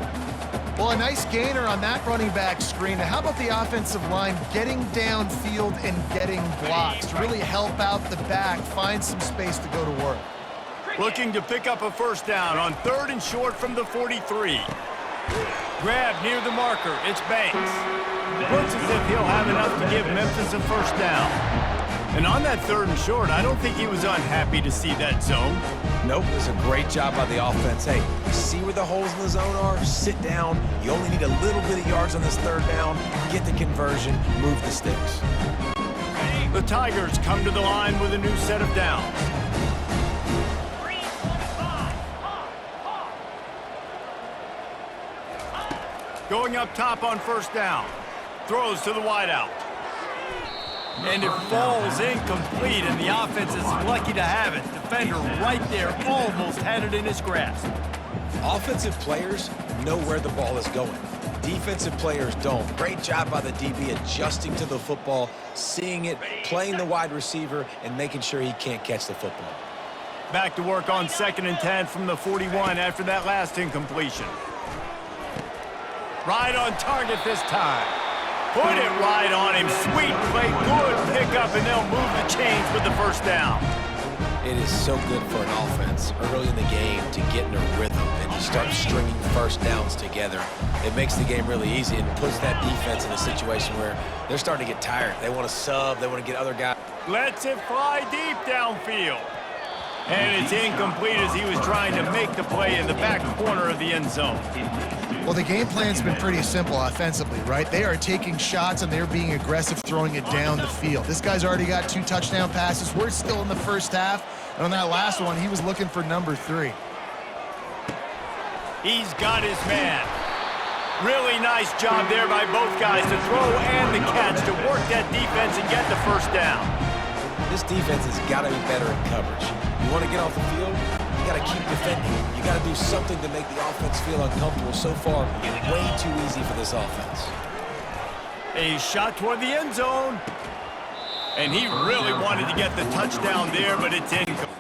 Well, a nice gainer on that running back screen. Now, how about the offensive line getting downfield and getting blocks to really help out the back, find some space to go to work? Looking to pick up a first down on 3rd and short from the 43. Grab near the marker. It's Banks. Looks as if he'll have enough to give Memphis a first down. And on that 3rd and short, I don't think he was unhappy to see that zone. Nope, it was a great job by the offense. Hey, see where the holes in the zone are? Sit down. You only need a little bit of yards on this 3rd down. Get the conversion. Move the sticks. The Tigers come to the line with a new set of downs. 325. Going up top on first down. Throws to the wideout. And it falls incomplete, and the offense is lucky to have it. Defender right there almost had it in his grasp. Offensive players know where the ball is going. Defensive players don't. Great job by the DB adjusting to the football, seeing it, playing the wide receiver, and making sure he can't catch the football. Back to work on 2nd and 10 from the 41 after that last incompletion. Right on target this time. Put it right on him. Sweet play, good pickup, and they'll move the chains with the first down. It is so good for an offense early in the game to get in a rhythm and to start stringing first downs together. It makes the game really easy and puts that defense in a situation where they're starting to get tired. They want to sub. They want to get other guys. Lets it fly deep downfield. And it's incomplete as he was trying to make the play in the back corner of the end zone. Well, the game plan's been pretty simple offensively, right? They are taking shots and they're being aggressive, throwing it down the field. This guy's already got 2 touchdown passes. We're still in the first half. And on that last one, he was looking for number 3. He's got his man. Really nice job there by both guys to throw and the catch to work that defense and get the first down. This defense has got to be better in coverage. You want to get off the field? You got to keep defending. You got to do something to make the offense feel uncomfortable. So far, way too easy for this offense. A shot toward the end zone. And he really wanted to get the touchdown there, but it's incomplete.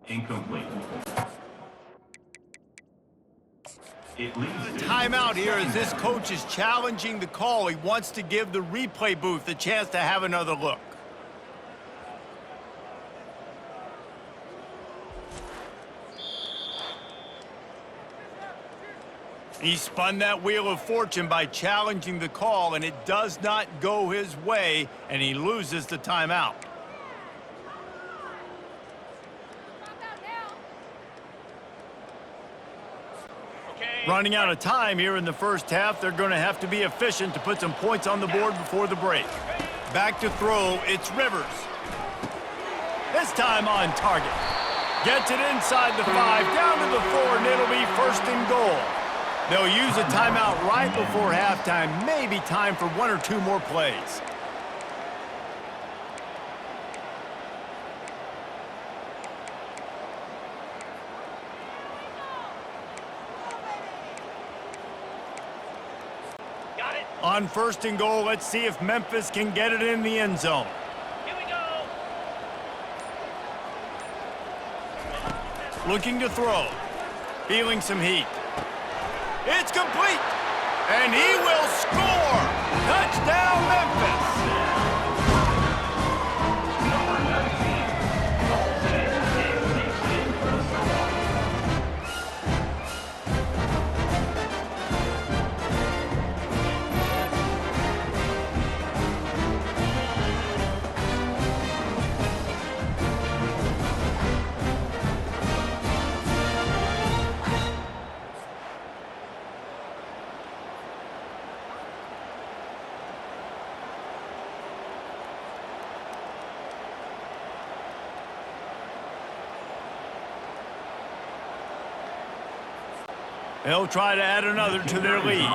Incomplete. It leaves Timeout here as this coach is challenging the call. He wants to give the replay booth a chance to have another look. He spun that wheel of fortune by challenging the call, and it does not go his way, and he loses the timeout. Running out of time here in the first half. They're going to have to be efficient to put some points on the board before the break. Back to throw, it's Rivers. This time on target. Gets it inside the 5, down to the 4, and it'll be 1st and goal. They'll use a timeout right before halftime. Maybe time for 1 or 2 more plays. On 1st and goal, let's see if Memphis can get it in the end zone. Here we go. Looking to throw. Feeling some heat. It's complete. And he will score. Touchdown, Memphis. They'll try to add another to their lead.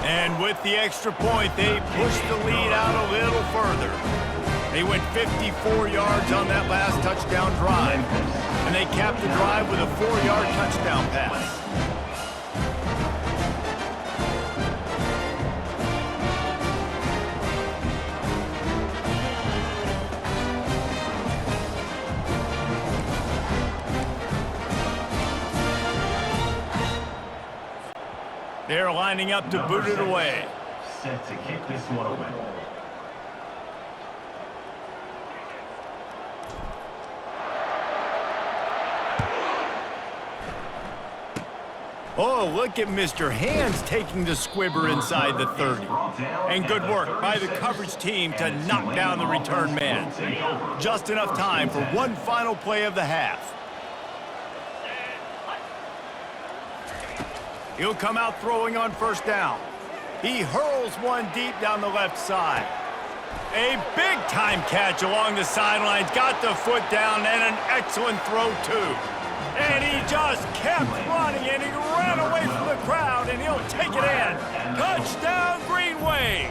And with the extra point, they push the lead out a little further. They went 54 yards on that last touchdown drive. And they capped the drive with a 4-yard touchdown pass. They're lining up to boot it away. Set to kick this one away. Oh, look at Mr. Hands taking the squibber inside the 30. And good work by the coverage team to knock down the return man. Just enough time for one final play of the half. He'll come out throwing on first down. He hurls one deep down the left side. A big-time catch along the sidelines. Got the foot down and an excellent throw, too. And he just kept running, and he ran away from the crowd, and he'll take it in. Touchdown, Green Wave.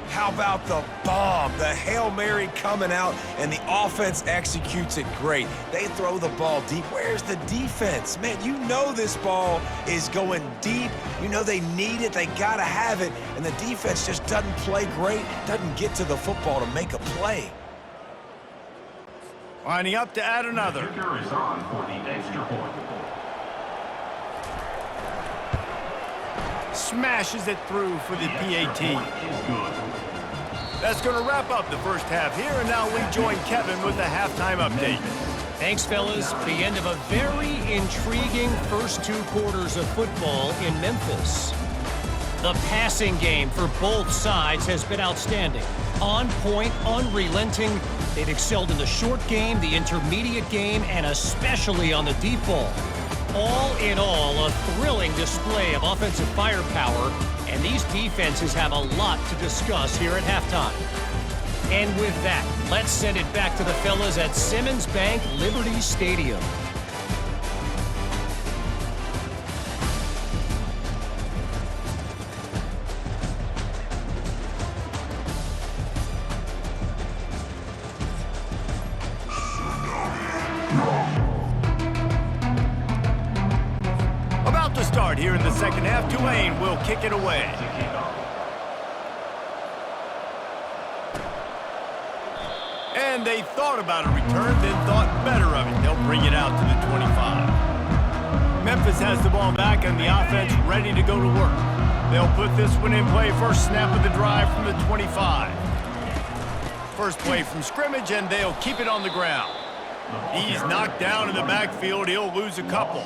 How about the bomb? The Hail Mary coming out, and the offense executes it great. They throw the ball deep. Where's the defense? Man, you know this ball is going deep. You know they need it. They got to have it. And the defense just doesn't play great, doesn't get to the football to make a play. Lining up to add another. Kicker is on for the extra point. Smashes it through for the PAT. Is good. That's going to wrap up the first half here, and now we join Kevin with the halftime update. Thanks, fellas. The end of a very intriguing first 2 quarters of football in Memphis. The passing game for both sides has been outstanding. On point, unrelenting. They've excelled in the short game, the intermediate game, and especially on the deep ball. All in all, a thrilling display of offensive firepower, and these defenses have a lot to discuss here at halftime. And with that, let's send it back to the fellas at Simmons Bank Liberty Stadium. About to start here in the second half, Tulane will kick it away. And they thought about a return, then thought better of it. They'll bring it out to the 25. Memphis has the ball back and the offense ready to go to work. They'll put this one in play. First snap of the drive from the 25. First play from scrimmage, and they'll keep it on the ground. He's knocked down in the backfield. He'll lose a couple.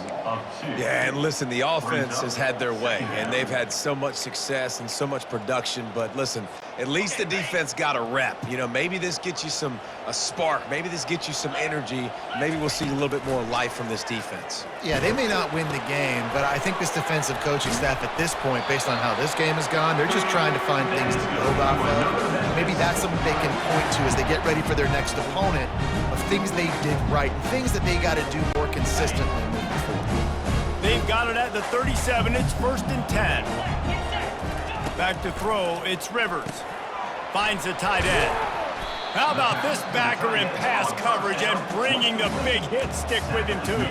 Yeah, and listen, the offense has had their way, and they've had so much success and so much production. But listen, at least the defense got a rep. You know, maybe this gets you a spark. Maybe this gets you some energy. Maybe we'll see a little bit more life from this defense. Yeah, they may not win the game, but I think this defensive coaching staff at this point, based on how this game has gone, they're just trying to find things to build off of. Maybe that's something they can point to as they get ready for their next opponent, of things they did right and things that they got to do more consistently moving forward. They've got it at the 37. It's 1st and 10. Back to throw. It's Rivers. Finds the tight end. How about this backer in pass coverage and bringing the big hit stick with him, too?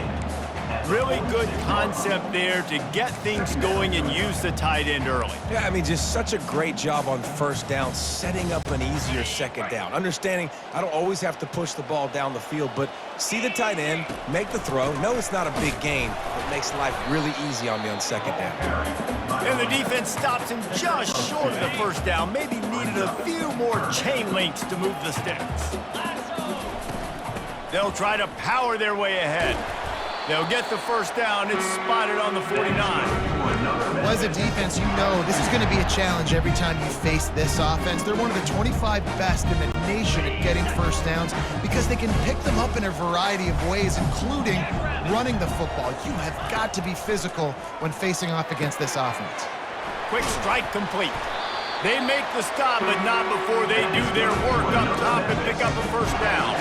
Really good concept there to get things going and use the tight end early. Yeah, I mean, just such a great job on first down, setting up an easier second down. Understanding I don't always have to push the ball down the field, but see the tight end, make the throw. No, it's not a big gain. It makes life really easy on me on second down. And the defense stops him just short of the first down. Maybe needed a few more chain links to move the sticks. They'll try to power their way ahead. They'll get the first down. It's spotted on the 49. Well, as a defense, you know this is going to be a challenge every time you face this offense. They're one of the 25 best in the nation at getting first downs because they can pick them up in a variety of ways, including running the football. You have got to be physical when facing off against this offense. Quick strike complete. They make the stop, but not before they do their work up top and pick up a first down.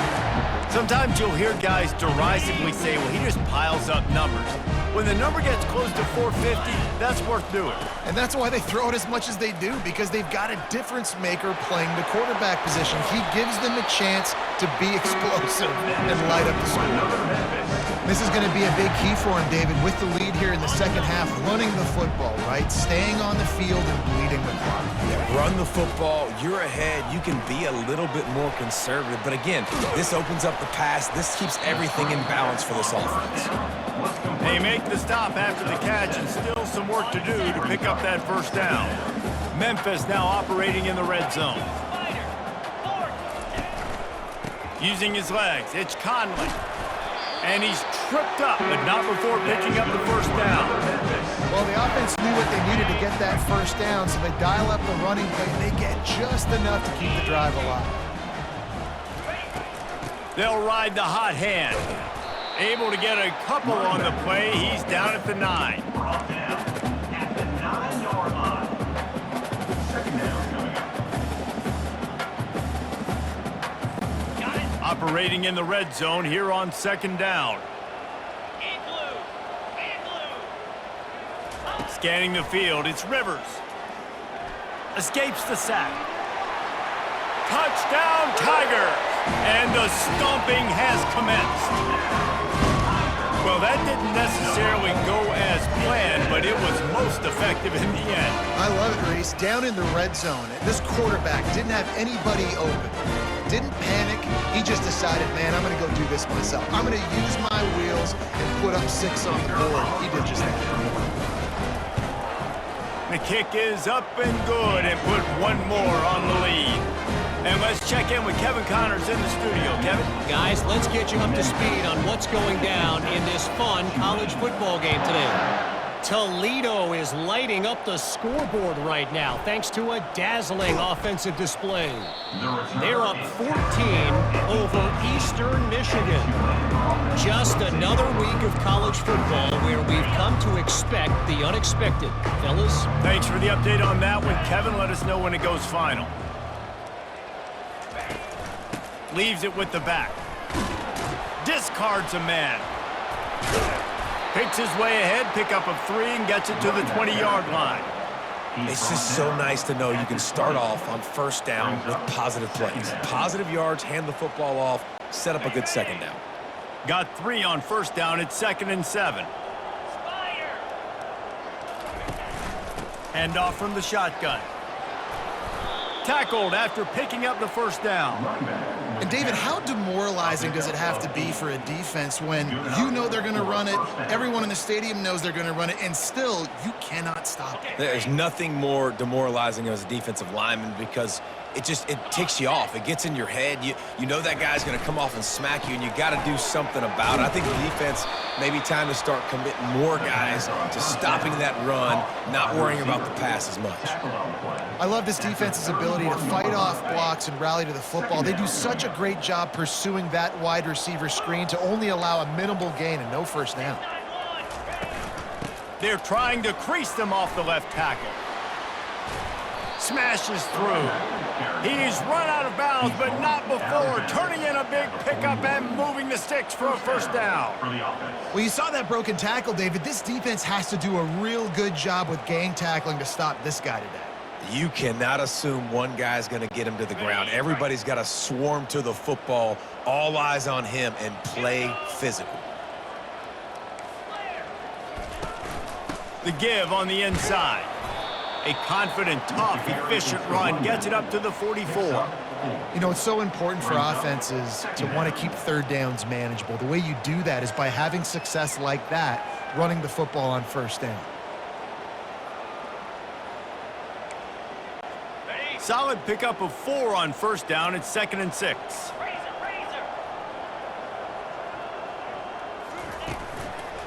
Sometimes you'll hear guys derisively say, well, he just piles up numbers. When the number gets close to 450, that's worth doing. And that's why they throw it as much as they do, because they've got a difference maker playing the quarterback position. He gives them a chance to be explosive and light up the score. This is going to be a big key for him, David, with the lead here in the second half, running the football, right? Staying on the field and bleeding the clock. Yeah, run the football. You're ahead. You can be a little bit more conservative. But again, this opens up the pass. This keeps everything in balance for this offense. They make the stop after the catch, and still some work to do to pick up that first down. Memphis now operating in the red zone. Using his legs, it's Conley. And he's tripped up, but not before picking up the first down. Well, the offense knew what they needed to get that first down, so they dial up the running play, and they get just enough to keep the drive alive. They'll ride the hot hand. Able to get a couple on the play. He's down at the 9. Brought down at the 9-yard line. Second down coming up. Got it. Operating in the red zone here on second down. In blue. In blue. Scanning the field, it's Rivers. Escapes the sack. Touchdown, Tigers! And the stomping has commenced. Well, that didn't necessarily go as planned, but it was most effective in the end. I love it, Reese. Down in the red zone, this quarterback didn't have anybody open. Didn't panic. He just decided, man, I'm going to go do this myself. I'm going to use my wheels and put up 6 on the board. He did just that. The kick is up and good, and put one more on the lead. And let's check in with Kevin Connors in the studio. Kevin? Guys, let's get you up to speed on what's going down in this fun college football game today. Toledo is lighting up the scoreboard right now thanks to a dazzling offensive display. They're up 14 over Eastern Michigan. Just another week of college football where we've come to expect the unexpected. Fellas? Thanks for the update on that one, Kevin. Let us know when it goes final. Leaves it with the back. Discards a man. Picks his way ahead, pickup of 3, and gets it to the 20-yard line. It's just so nice to know you can start off on first down with positive plays. Positive yards, hand the football off, set up a good second down. Got 3 on first down. It's 2nd and 7. Hand off from the shotgun. Tackled after picking up the first down. And David, how demoralizing does it have to be for a defense when you know they're going to run it, everyone in the stadium knows they're going to run it, and still you cannot stop it? There's nothing more demoralizing as a defensive lineman because it ticks you off. It gets in your head. You know that guy's going to come off and smack you, and you got to do something about it. I think the defense maybe time to start committing more guys to stopping that run, not worrying about the pass as much. I love this defense's ability to fight off blocks and rally to the football. They do such a great job pursuing that wide receiver screen to only allow a minimal gain and no first down. They're trying to crease them off the left tackle. Smashes through. He's run out of bounds, but not before turning in a big pickup and moving the sticks for a first down. Well, you saw that broken tackle, David. This defense has to do a real good job with gang tackling to stop this guy today. You cannot assume one guy's going to get him to the ground. Everybody's got to swarm to the football, all eyes on him, and play physical. The give on the inside. A confident, tough, efficient run gets it up to the 44. You know, it's so important for offenses to want to keep third downs manageable. The way you do that is by having success like that, running the football on first down. Solid pickup of 4 on first down. It's 2nd and 6.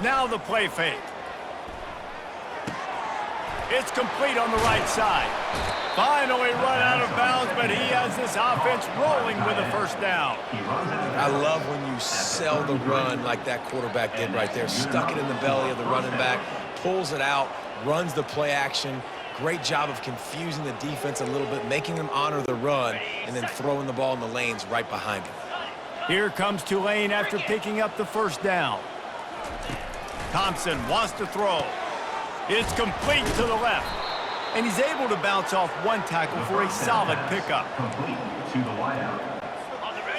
Now the play fake. It's complete on the right side. Finally run out of bounds, but he has this offense rolling with a first down. I love when you sell the run like that quarterback did right there. Stuck it in the belly of the running back, pulls it out, runs the play action. Great job of confusing the defense a little bit, making them honor the run, and then throwing the ball in the lanes right behind him. Here comes Tulane after picking up the first down. Thompson wants to throw. It's complete to the left. And he's able to bounce off one tackle for a solid pickup. Complete to the wideout.